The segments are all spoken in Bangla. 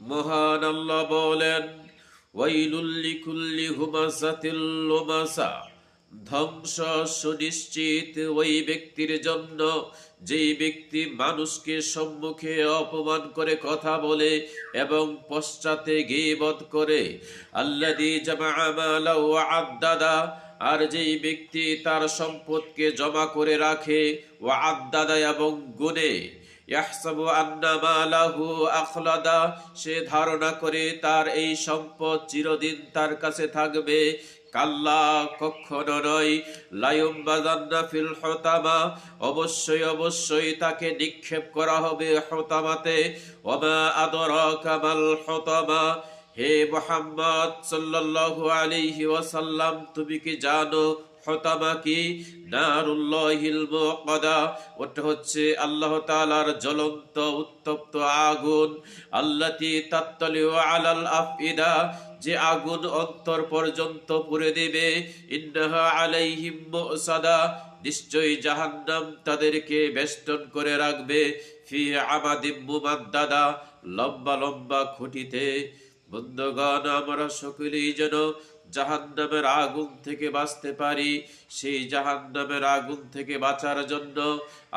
মহান আল্লাহ বলেন, ওয়াইলুল লিকুল্লি হুমাযাতিল লুমাযা, ধ্বংস সুনিশ্চিত ওই ব্যক্তির জন্য যেই ব্যক্তি মানুষকে সম্মুখে অপমান করে কথা বলে এবং পশ্চাতে গীবত করে। আল্লাযী জামাআ মালাহু ওয়া আদ্দাদা, আর যেই ব্যক্তি তার সম্পদকে জমা করে রাখে, ওয়া আদ্দাদা এবং গুনে, ইয়াহসাবু আন্না মালাহু আখলাদা, সে ধারণা করে তার এই সম্পদ চিরদিন তার কাছে থাকবে। কাল্লা, কখনো নয়। লায়ুমবাযান্না ফিল হুতামা, অবশ্যই অবশ্যই তাকে নিক্ষেপ করা হবে হুতামাতে। ওয়ামা আদরাকা মাল হুতামা, হে মুহাম্মদ সাল্লাল্লাহু আলাইহি ওয়াসাল্লাম, তুমি কি জানো হুতামা কি? নারুল্লাহিল মুকাদা, ওটা হচ্ছে আল্লাহ তাআলার জ্বলন্ত উত্তপ্ত আগুন। আল্লাতী তাত্তালিউ আলাল আফইদা, যে আগুন অন্তর পর্যন্ত পুড়ে দেবে। ইন্নাহা আলাইহিম মুসাদা, নিশ্চয়ই জাহান্নাম তাদেরকে বেষ্টন করে রাখবে। ফি আমাদিম মুমাদ্দাদা, লম্বা লম্বা খুঁটিতে। বন্ধুগণ, আমরা সকলেই যেন জাহান্নামের আগুন থেকে বাঁচতে পারি। সেই জাহান্নামের আগুন থেকে বাঁচার জন্য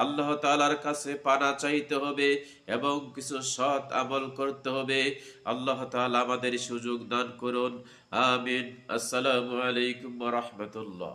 আল্লাহ তাআলার কাছে পানা চাইতে হবে এবং কিছু সৎ আমল করতে হবে। আল্লাহ তাআলা আমাদের সুযোগ দান করুন। আমিন। আসসালামু আলাইকুম ওয়া রাহমাতুল্লাহ।